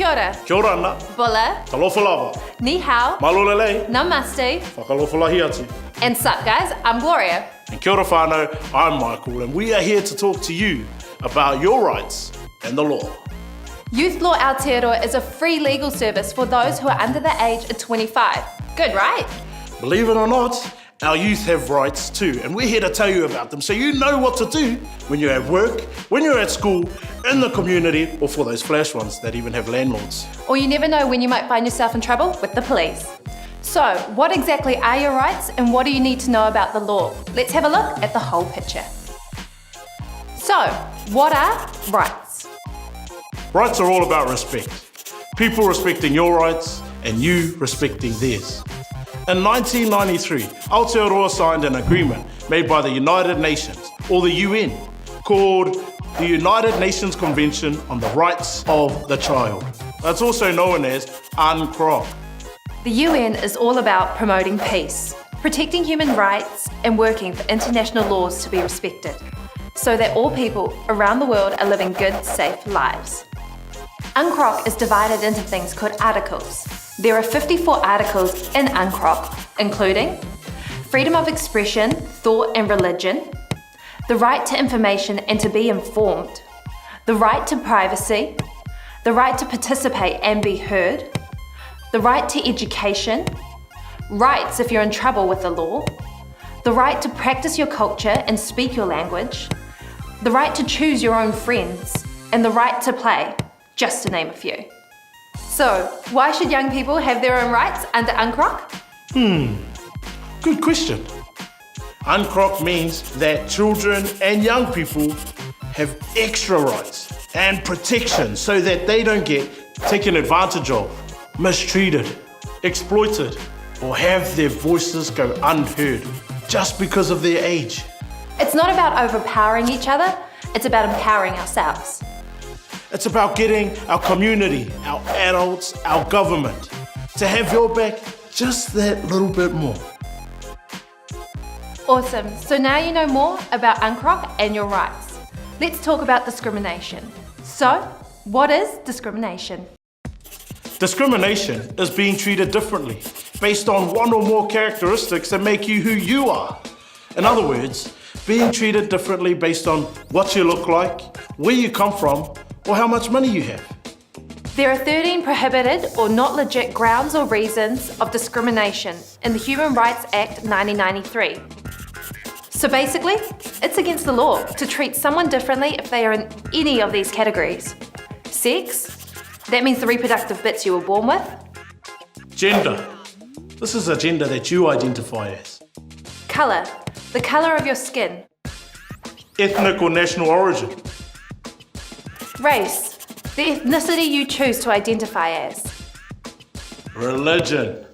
Kia ora. Kia ora ana, Bula. talofa lava, Ni hao. malolelei, Namaste. whakalofalahi atu. And sup guys, I'm Gloria. And kia ora whānau, I'm Michael, and we are here to talk to you about your rights and the law. YouthLaw Aotearoa is a free legal service for those who are under the age of 25. Good, right? Believe it or not, our youth have rights too, and we're here to tell you about them so you know what to do when you're at work, when you're at school, in the community, or for those flash ones that even have landlords. Or you never know when you might find yourself in trouble with the police. So, what exactly are your rights and what do you need to know about the law? Let's have a look at the whole picture. So, what are rights? Rights are all about respect. People respecting your rights and you respecting theirs. In 1993, Aotearoa signed an agreement made by the United Nations, or the UN, called the United Nations Convention on the Rights of the Child. That's also known as UNCROC. The UN is all about promoting peace, protecting human rights and working for international laws to be respected, so that all people around the world are living good, safe lives. UNCROC is divided into things called articles. There are 54 articles in UNCROC, including freedom of expression, thought and religion, the right to information and to be informed, the right to privacy, the right to participate and be heard, the right to education, rights if you're in trouble with the law, the right to practice your culture and speak your language, the right to choose your own friends, and the right to play, just to name a few. So, why should young people have their own rights under UNCROC? Good question. UNCROC means that children and young people have extra rights and protection so that they don't get taken advantage of, mistreated, exploited, or have their voices go unheard just because of their age. It's not about overpowering each other, it's about empowering ourselves. It's about getting our community, our adults, our government to have your back just that little bit more. Awesome, so now you know more about UNCROC and your rights. Let's talk about discrimination. So, what is discrimination? Discrimination is being treated differently based on one or more characteristics that make you who you are. In other words, being treated differently based on what you look like, where you come from, or how much money you have. There are 13 prohibited or not legit grounds or reasons of discrimination in the Human Rights Act 1993. So basically, it's against the law to treat someone differently if they are in any of these categories. Sex, that means the reproductive bits you were born with. Gender, this is a gender that you identify as. Colour, the colour of your skin. Ethnic or national origin. Race, the ethnicity you choose to identify as. Religion,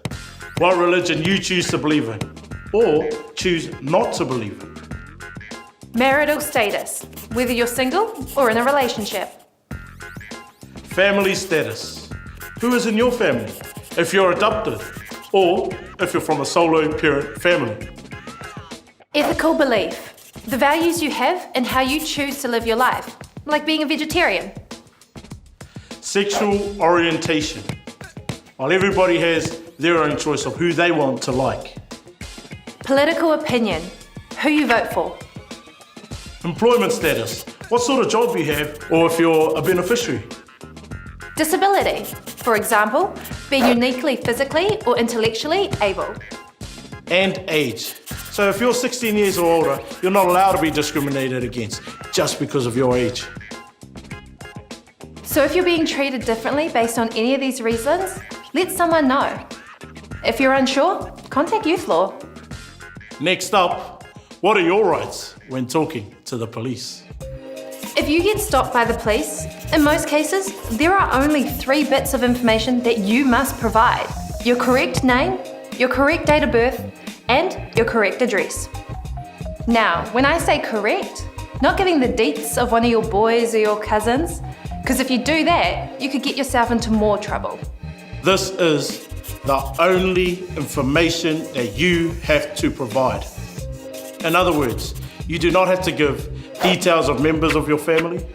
what religion you choose to believe in or choose not to believe in. Marital status, whether you're single or in a relationship. Family status, who is in your family, if you're adopted or if you're from a solo parent family. Ethical belief, the values you have and how you choose to live your life, like being a vegetarian. Sexual orientation, while everybody has their own choice of who they want to like. Political opinion, who you vote for. Employment status, what sort of job you have or if you're a beneficiary. Disability, for example, being uniquely physically or intellectually able. And age, so if you're 16 years or older, you're not allowed to be discriminated against just because of your age. So if you're being treated differently based on any of these reasons, let someone know. If you're unsure, contact YouthLaw. Next up, what are your rights when talking to the police? If you get stopped by the police, in most cases, there are only 3 bits of information that you must provide. Your correct name, your correct date of birth, and your correct address. Now, when I say correct, not giving the deets of one of your boys or your cousins, because if you do that, you could get yourself into more trouble. This is the only information that you have to provide. In other words, you do not have to give details of members of your family,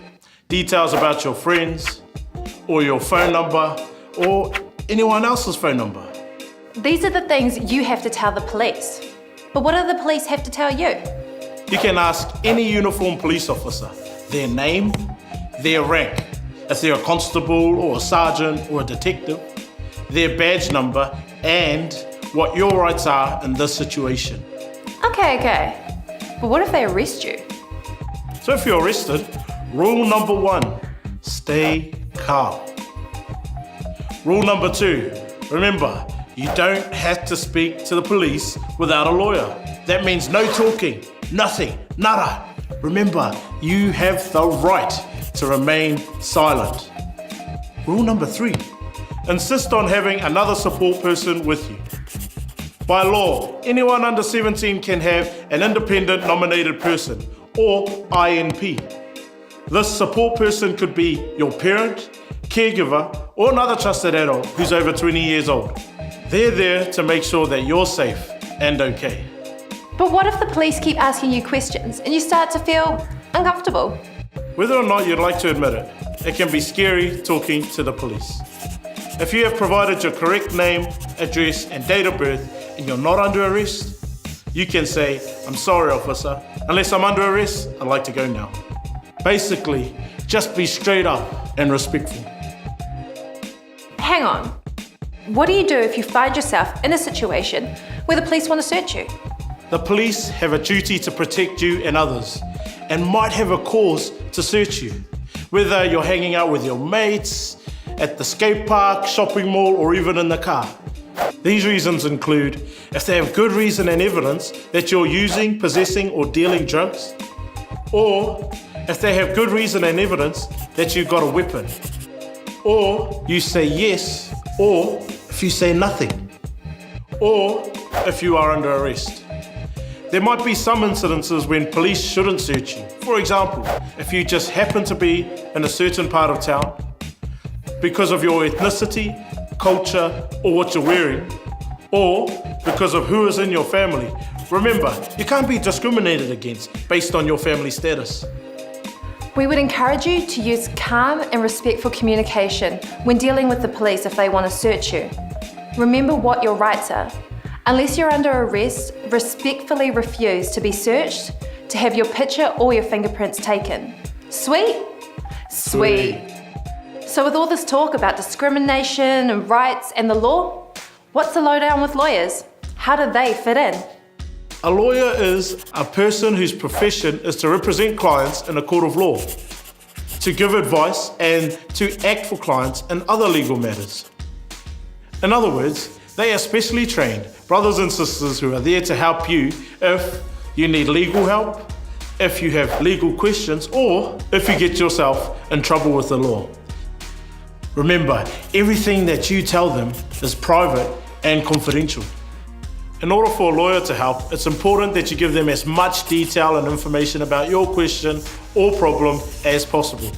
details about your friends, or your phone number, or anyone else's phone number. These are the things you have to tell the police. But what do the police have to tell you? You can ask any uniformed police officer their name, their rank, if they're a constable or a sergeant or a detective, their badge number, and what your rights are in this situation. Okay. But what if they arrest you? So if you're arrested, rule number 1, stay calm. Rule number 2, remember, you don't have to speak to the police without a lawyer. That means no talking, nothing, nada. Remember, you have the right to remain silent. Rule number 3, insist on having another support person with you. By law, anyone under 17 can have an independent nominated person, or INP. This support person could be your parent, caregiver, or another trusted adult who's over 20 years old. They're there to make sure that you're safe and okay. But what if the police keep asking you questions and you start to feel uncomfortable? Whether or not you'd like to admit it, it can be scary talking to the police. If you have provided your correct name, address, and date of birth, and you're not under arrest, you can say, "I'm sorry, officer. Unless I'm under arrest, I'd like to go now." Basically, just be straight up and respectful. Hang on. What do you do if you find yourself in a situation where the police want to search you? The police have a duty to protect you and others, and might have a cause to search you. Whether you're hanging out with your mates, at the skate park, shopping mall, or even in the car. These reasons include if they have good reason and evidence that you're using, possessing, or dealing drugs, or if they have good reason and evidence that you've got a weapon, or you say yes, or if you say nothing, or if you are under arrest. There might be some incidences when police shouldn't search you. For example, if you just happen to be in a certain part of town because of your ethnicity, culture, or what you're wearing, or because of who is in your family. Remember, you can't be discriminated against based on your family status. We would encourage you to use calm and respectful communication when dealing with the police if they want to search you. Remember what your rights are. Unless you're under arrest, respectfully refuse to be searched, to have your picture or your fingerprints taken. Sweet? Sweet. So with all this talk about discrimination and rights and the law, what's the lowdown with lawyers? How do they fit in? A lawyer is a person whose profession is to represent clients in a court of law, to give advice and to act for clients in other legal matters. In other words, they are specially trained brothers and sisters who are there to help you if you need legal help, if you have legal questions, or if you get yourself in trouble with the law. Remember, everything that you tell them is private and confidential. In order for a lawyer to help, it's important that you give them as much detail and information about your question or problem as possible.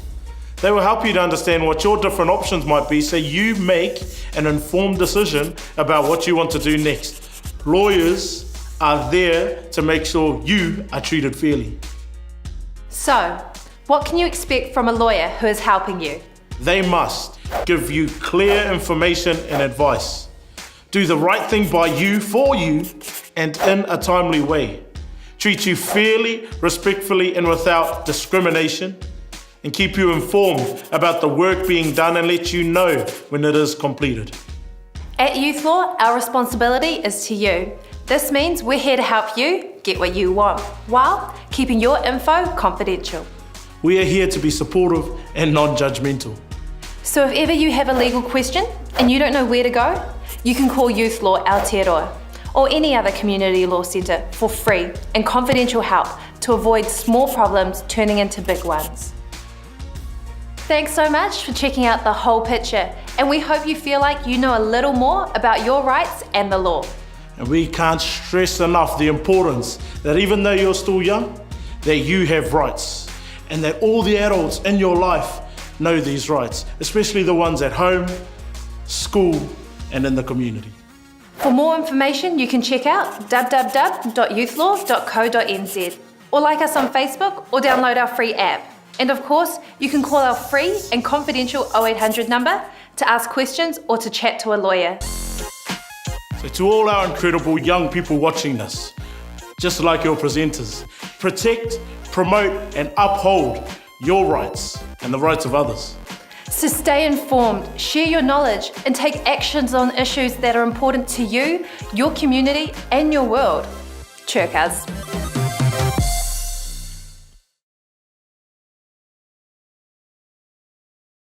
They will help you to understand what your different options might be so you make an informed decision about what you want to do next. Lawyers are there to make sure you are treated fairly. So, what can you expect from a lawyer who is helping you? They must give you clear information and advice. Do the right thing by you, for you, and in a timely way. Treat you fairly, respectfully, and without discrimination. And keep you informed about the work being done and let you know when it is completed. At Youth Law, our responsibility is to you. This means we're here to help you get what you want, while keeping your info confidential. We are here to be supportive and non-judgmental. So if ever you have a legal question and you don't know where to go, you can call YouthLaw Aotearoa or any other community law centre for free and confidential help to avoid small problems turning into big ones. Thanks so much for checking out the whole picture, and we hope you feel like you know a little more about your rights and the law. And we can't stress enough the importance that even though you're still young, that you have rights, and that all the adults in your life know these rights, especially the ones at home, school, and in the community. For more information, you can check out www.youthlaw.co.nz or like us on Facebook or download our free app. And of course, you can call our free and confidential 0800 number to ask questions or to chat to a lawyer. So to all our incredible young people watching this, just like your presenters, protect, promote and uphold your rights and the rights of others. So stay informed, share your knowledge and take actions on issues that are important to you, your community and your world. Chirkas.